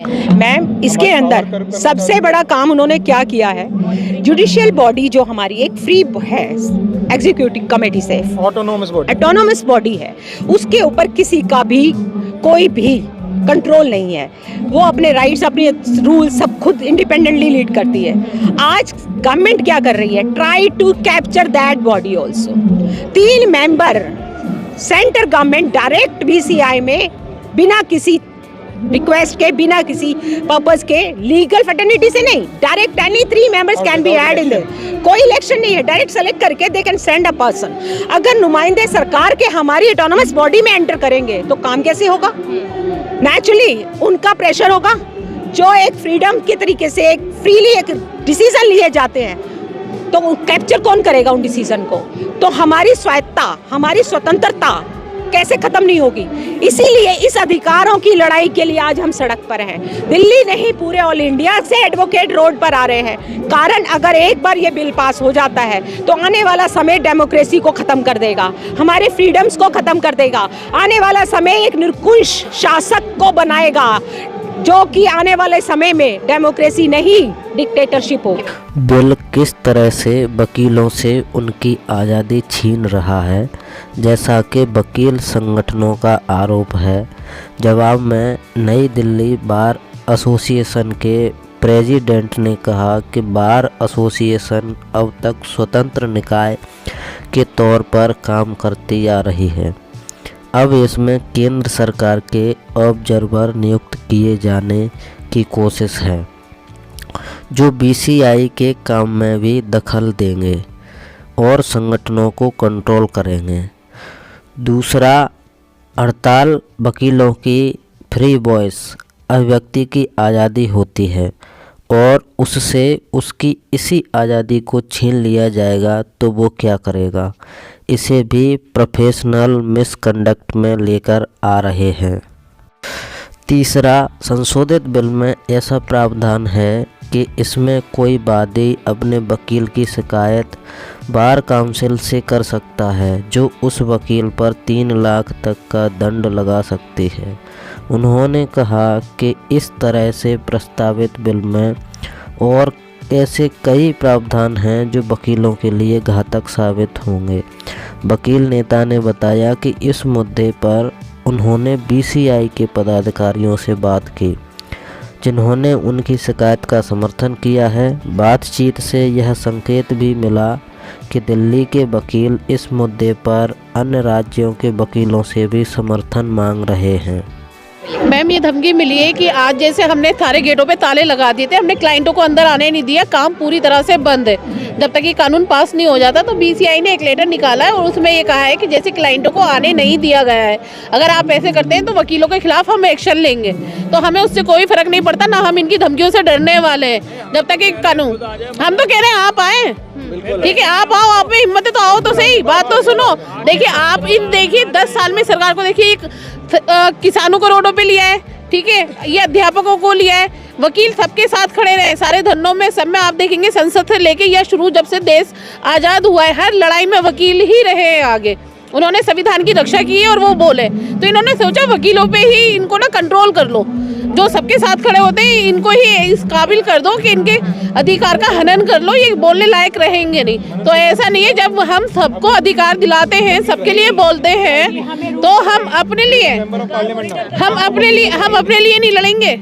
Ma'am, इसके अंदर सबसे बड़ा काम उन्होंने क्या किया है, जुडिशियल बॉडी जो हमारी एक फ्री है एग्जीक्यूटिव कमेटी से, ऑटोनोमस बॉडी है, उसके ऊपर किसी का भी कोई भी कंट्रोल नहीं है। वो अपने राइट्स, अपने रूल सब खुद इंडिपेंडेंटली लीड करती है। आज गवर्नमेंट क्या कर रही है, try to capture that body also. 3 member centre government direct BCI में बिना किसी रिक्वेस्ट के, बिना किसी पर्पस के, लीगल फैटर्निटी से नहीं, direct any 3 members can be add in the, कोई इलेक्शन नहीं है, डायरेक्ट सेलेक्ट करके they can send a person. अगर नुमाइंदे सरकार के हमारी ऑटोनोमस बॉडी में एंटर करेंगे तो काम कैसे होगा? नेचुरली उनका प्रेशर होगा। जो एक फ्रीडम के तरीके से एक फ्रीली एक डिसीजन लिए जाते हैं, तो कैप्चर कौन करेगा उन डिसीजन को? तो हमारी स्वायत्ता, हमारी स्वतंत्रता कैसे खत्म नहीं होगी? इसीलिए इस अधिकारों की लड़ाई के लिए आज हम सड़क पर हैं। दिल्ली नहीं, पूरे ऑल इंडिया से एडवोकेट रोड पर आ रहे हैं। कारण अगर एक बार ये बिल पास हो जाता है तो आने वाला समय डेमोक्रेसी को खत्म कर देगा, हमारे फ्रीडम्स को खत्म कर देगा। आने वाला समय एक निरंकुश शासक को बनाएगा, जो कि आने वाले समय में डेमोक्रेसी नहीं डिक्टेटरशिप हो। बिल किस तरह से वकीलों से उनकी आज़ादी छीन रहा है, जैसा कि वकील संगठनों का आरोप है। जवाब में नई दिल्ली बार एसोसिएशन के प्रेसिडेंट ने कहा कि बार एसोसिएशन अब तक स्वतंत्र निकाय के तौर पर काम करती आ रही है। अब इसमें केंद्र सरकार के ऑब्जर्वर नियुक्त किए जाने की कोशिश है, जो बीसीआई के काम में भी दखल देंगे और संगठनों को कंट्रोल करेंगे। दूसरा, हड़ताल वकीलों की फ्री वॉइस, अभिव्यक्ति की आज़ादी होती है और उससे उसकी इसी आज़ादी को छीन लिया जाएगा तो वो क्या करेगा? इसे भी प्रोफेशनल मिसकंडक्ट में लेकर आ रहे हैं। तीसरा, संशोधित बिल में ऐसा प्रावधान है कि इसमें कोई वादी अपने वकील की शिकायत बार काउंसिल से कर सकता है, जो उस वकील पर 3 लाख तक का दंड लगा सकती है। उन्होंने कहा कि इस तरह से प्रस्तावित बिल में और ऐसे कई प्रावधान हैं जो वकीलों के लिए घातक साबित होंगे। वकील नेता ने बताया कि इस मुद्दे पर उन्होंने बीसीआई के पदाधिकारियों से बात की, जिन्होंने उनकी शिकायत का समर्थन किया है। बातचीत से यह संकेत भी मिला कि दिल्ली के वकील इस मुद्दे पर अन्य राज्यों के वकीलों से भी समर्थन मांग रहे हैं। मैम, ये धमकी मिली है कि आज जैसे हमने सारे गेटों पे ताले लगा दिए थे, हमने क्लाइंटों को अंदर आने नहीं दिया, काम पूरी तरह से बंद है। जब तक ये कानून पास नहीं हो जाता तो बीसीआई ने एक लेटर निकाला है और उसमें ये कहा है कि जैसे क्लाइंटों को आने नहीं दिया गया है, अगर आप ऐसे करते हैं तो वकीलों के खिलाफ हम एक्शन लेंगे। तो हमें उससे कोई फर्क नहीं पड़ता, ना हम इनकी धमकियों से डरने वाले हैं। जब तक एक कानून, हम तो कह रहे हैं आप आए, ठीक है, आप आओ, आप में हिम्मत है तो आओ, तो सही बात तो सुनो। देखिए आप देखिए 10 साल में सरकार को देखिए, एक किसानों को रोडों पे लिया है, ठीक है, ये अध्यापकों को लिया है, वकील सबके साथ खड़े रहे, सारे धरनों में सब में आप देखेंगे, संसद से लेके या शुरू जब से देश आज़ाद हुआ है, हर लड़ाई में वकील ही रहे हैं आगे। उन्होंने संविधान की रक्षा की है और वो बोले तो इन्होंने सोचा वकीलों पे ही इनको ना कंट्रोल कर लो, जो सबके साथ खड़े होते हैं इनको ही इस काबिल कर दो कि इनके अधिकार का हनन कर लो, ये बोलने लायक रहेंगे नहीं। तो ऐसा नहीं है, जब हम सबको अधिकार दिलाते हैं, सबके लिए बोलते हैं, तो हम अपने लिए नहीं लड़ेंगे,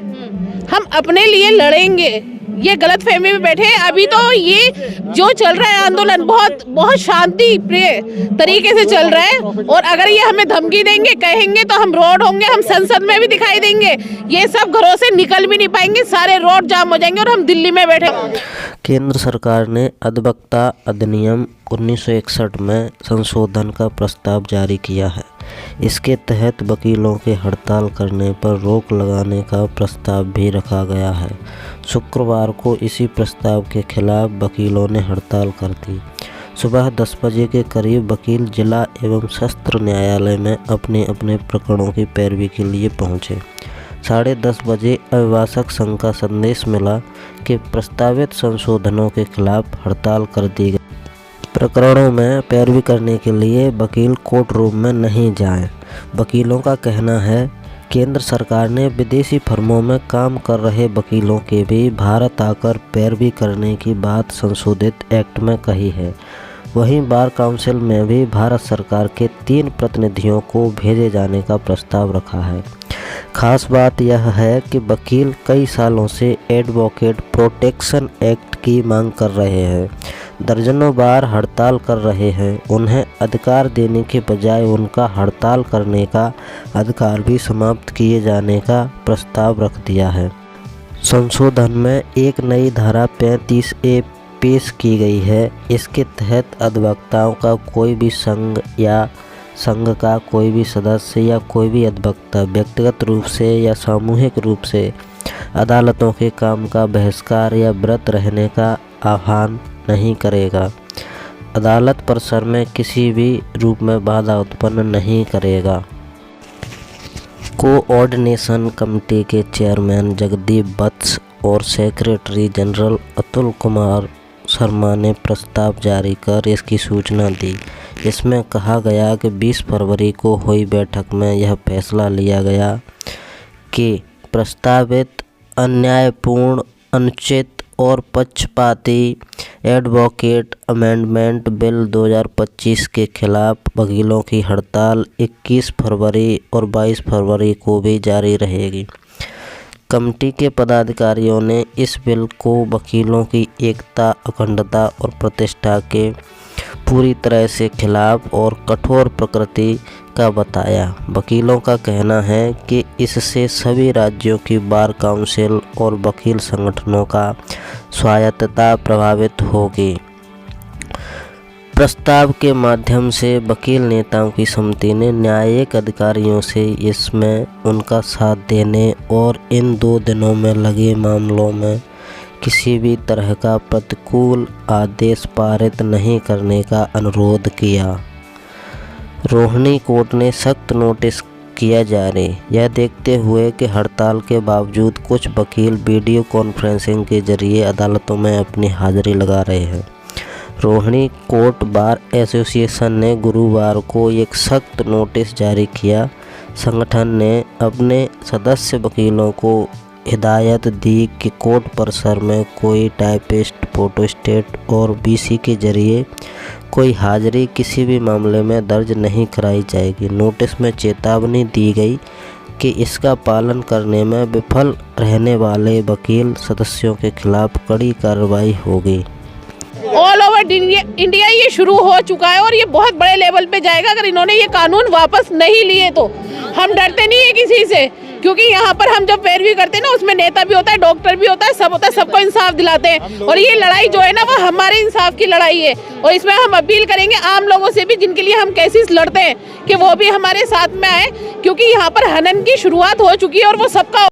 हम अपने लिए लड़ेंगे। ये गलत फहमी में बैठे हैं। अभी तो ये जो चल रहा है आंदोलन बहुत शांति प्रिय तरीके से चल रहा है, और अगर ये हमें धमकी देंगे, कहेंगे, तो हम रोड होंगे, हम संसद में भी दिखाई देंगे, ये सब घरों से निकल भी नहीं पाएंगे, सारे रोड जाम हो जाएंगे और हम दिल्ली में बैठे। केंद्र सरकार ने अधिवक्ता अधिनियम 1961 में संशोधन का प्रस्ताव जारी किया है। इसके तहत वकीलों के हड़ताल करने पर रोक लगाने का प्रस्ताव भी रखा गया है। शुक्रवार को इसी प्रस्ताव के खिलाफ वकीलों ने हड़ताल कर दी। सुबह 10 बजे के करीब वकील जिला एवं सत्र न्यायालय में अपने अपने प्रकरणों की पैरवी के लिए पहुंचे। 10:30 बजे अभिभाषक संघ का संदेश मिला कि प्रस्तावित संशोधनों के खिलाफ हड़ताल कर दी गई। प्रकरणों में पैरवी करने के लिए वकील कोर्ट रूम में नहीं जाएं। वकीलों का कहना है केंद्र सरकार ने विदेशी फर्मों में काम कर रहे वकीलों के भी भारत आकर पैरवी करने की बात संशोधित एक्ट में कही है। वहीं बार काउंसिल में भी भारत सरकार के 3 प्रतिनिधियों को भेजे जाने का प्रस्ताव रखा है। खास बात यह है कि वकील कई सालों से एडवोकेट प्रोटेक्शन एक्ट की मांग कर रहे हैं। दर्जनों बार हड़ताल कर रहे हैं। उन्हें अधिकार देने के बजाय उनका हड़ताल करने का अधिकार भी समाप्त किए जाने का प्रस्ताव रख दिया है। संशोधन में एक नई धारा 35A पेश की गई है। इसके तहत अधिवक्ताओं का कोई भी संघ या संघ का कोई भी सदस्य या कोई भी अधिवक्ता व्यक्तिगत रूप से या सामूहिक रूप से अदालतों के काम का बहिष्कार या व्रत रहने का आह्वान नहीं करेगा। अदालत परिसर में किसी भी रूप में बाधा उत्पन्न नहीं करेगा। कोऑर्डिनेशन कमेटी के चेयरमैन जगदीप वत्स और सेक्रेटरी जनरल अतुल कुमार शर्मा ने प्रस्ताव जारी कर इसकी सूचना दी। इसमें कहा गया कि 20 फरवरी को हुई बैठक में यह फैसला लिया गया कि प्रस्तावित अन्यायपूर्ण, अनुचित और पक्षपाती एडवोकेट अमेंडमेंट बिल 2025 के खिलाफ वकीलों की हड़ताल 21 फरवरी और 22 फरवरी को भी जारी रहेगी। कमेटी के पदाधिकारियों ने इस बिल को वकीलों की एकता, अखंडता और प्रतिष्ठा के पूरी तरह से खिलाफ और कठोर प्रकृति का बताया। वकीलों का कहना है कि इससे सभी राज्यों की बार काउंसिल और वकील संगठनों का स्वायत्तता प्रभावित होगी। प्रस्ताव के माध्यम से वकील नेताओं की समिति ने न्यायिक अधिकारियों से इसमें उनका साथ देने और इन 2 दिनों में लगे मामलों में किसी भी तरह का प्रतिकूल आदेश पारित नहीं करने का अनुरोध किया। रोहिणी कोर्ट ने सख्त नोटिस किया जारी, यह देखते हुए कि हड़ताल के बावजूद कुछ वकील वीडियो कॉन्फ्रेंसिंग के जरिए अदालतों में अपनी हाजिरी लगा रहे हैं। रोहिणी कोर्ट बार एसोसिएशन ने गुरुवार को एक सख्त नोटिस जारी किया। संगठन ने अपने सदस्य वकीलों को हिदायत दी कि कोर्ट परिसर में कोई टाइपिस्ट, फोटोस्टेट और बीसी के जरिए कोई हाजिरी किसी भी मामले में दर्ज नहीं कराई जाएगी। नोटिस में चेतावनी दी गई कि इसका पालन करने में विफल रहने वाले वकील सदस्यों के खिलाफ कड़ी कार्रवाई होगी। ऑल ओवर इंडिया ये शुरू हो चुका है और ये बहुत बड़े लेवल पे जाएगा। अगर इन्होंने ये कानून वापस नहीं लिए तो हम डरते नहीं है किसी से, क्योंकि यहाँ पर हम जब पैरवी करते हैं ना, उसमें नेता भी होता है, डॉक्टर भी होता है, सब होता है, सबको इंसाफ दिलाते हैं। और ये लड़ाई जो है ना, वो हमारे इंसाफ की लड़ाई है। और इसमें हम अपील करेंगे आम लोगों से भी, जिनके लिए हम केसेस लड़ते हैं, कि वो भी हमारे साथ में आए, क्योंकि यहाँ पर हनन की शुरुआत हो चुकी है और वो सबका